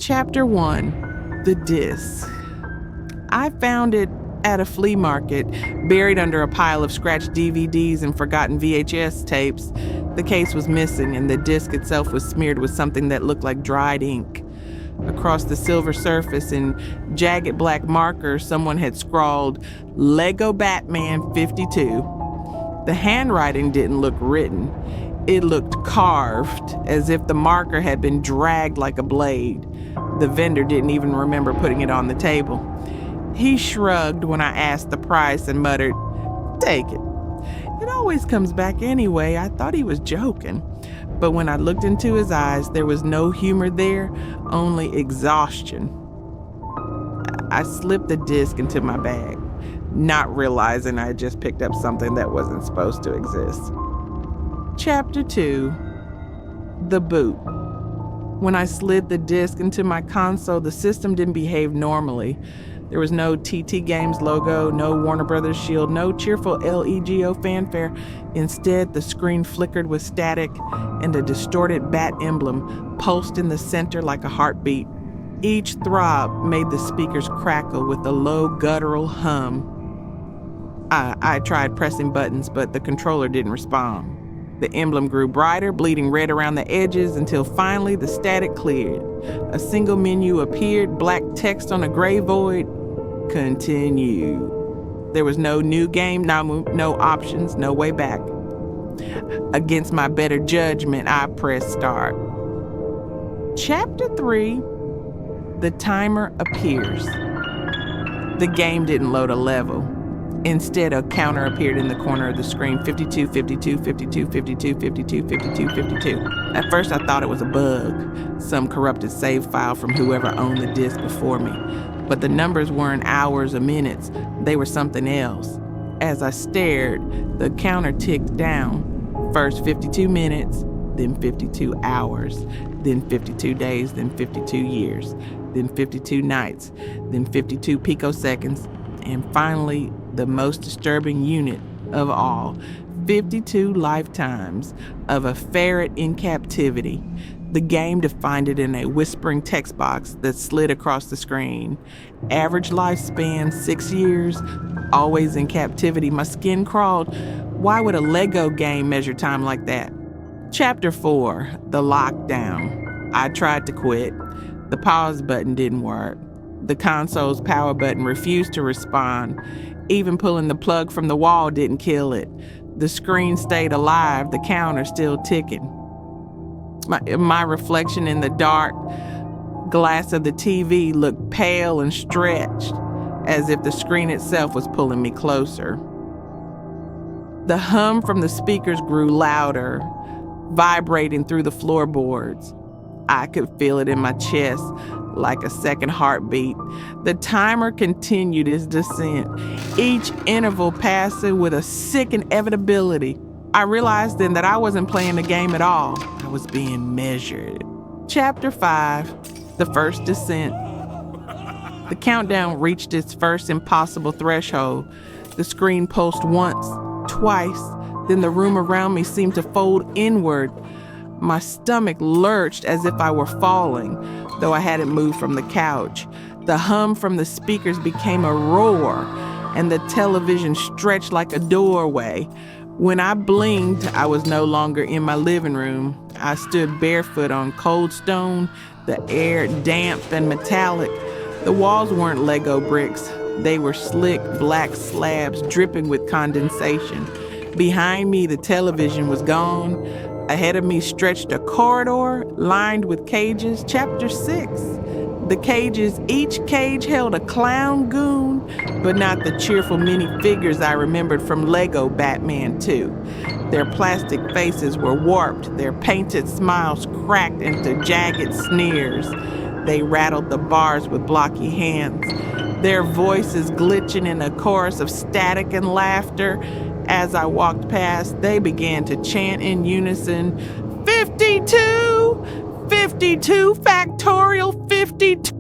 Chapter 1, The Disc. I found it at a flea market, buried under a pile of scratched DVDs and forgotten VHS tapes. The case was missing, and the disc itself was smeared with something that looked like dried ink. Across the silver surface in jagged black marker, someone had scrawled, "Lego Batman 52. The handwriting didn't look written. It looked carved, as if the marker had been dragged like a blade. The vendor didn't even remember putting it on the table. He shrugged when I asked the price and muttered, "Take it. It always comes back anyway." I thought he was joking. But when I looked into his eyes, there was no humor there, only exhaustion. I slipped the disc into my bag, not realizing I had just picked up something that wasn't supposed to exist. Chapter 2, The Boot. When I slid the disc into my console, the system didn't behave normally. There was no TT Games logo, no Warner Brothers shield, no cheerful LEGO fanfare. Instead, the screen flickered with static, and a distorted bat emblem pulsed in the center like a heartbeat. Each throb made the speakers crackle with a low guttural hum. I tried pressing buttons, but the controller didn't respond. The emblem grew brighter, bleeding red around the edges, until finally the static cleared. A single menu appeared, black text on a gray void. Continue. There was no new game, no options, no way back. Against my better judgment, I pressed start. Chapter 3, The Timer Appears. The game didn't load a level. Instead, a counter appeared in the corner of the screen, 52, 52, 52, 52, 52, 52, 52. At first, I thought it was a bug, some corrupted save file from whoever owned the disc before me. But the numbers weren't hours or minutes. They were something else. As I stared, the counter ticked down. First 52 minutes, then 52 hours, then 52 days, then 52 years, then 52 nights, then 52 picoseconds, and finally, the most disturbing unit of all, 52 lifetimes of a ferret in captivity. The game defined it in a whispering text box that slid across the screen. Average lifespan, 6 years, always in captivity. My skin crawled. Why would a Lego game measure time like that? Chapter 4, The Lockdown. I tried to quit. The pause button didn't work. The console's power button refused to respond. Even pulling the plug from the wall didn't kill it. The screen stayed alive, the counter still ticking. My reflection in the dark glass of the TV looked pale and stretched, as if the screen itself was pulling me closer. The hum from the speakers grew louder, vibrating through the floorboards. I could feel it in my chest, like a second heartbeat. The timer continued its descent, each interval passing with a sick inevitability. I realized then that I wasn't playing the game at all. I was being measured. Chapter 5, The First Descent. The countdown reached its first impossible threshold. The screen pulsed once, twice, then the room around me seemed to fold inward. My stomach lurched as if I were falling, though I hadn't moved from the couch. The hum from the speakers became a roar, and the television stretched like a doorway. When I blinked, I was no longer in my living room. I stood barefoot on cold stone, the air damp and metallic. The walls weren't Lego bricks. They were slick black slabs dripping with condensation. Behind me, the television was gone. Ahead of me stretched a corridor lined with cages. Chapter 6. The cages, each cage held a clown goon, but not the cheerful minifigures I remembered from Lego Batman 2. Their plastic faces were warped, their painted smiles cracked into jagged sneers. They rattled the bars with blocky hands, their voices glitching in a chorus of static and laughter. As I walked past, they began to chant in unison, 52, 52 factorial 52.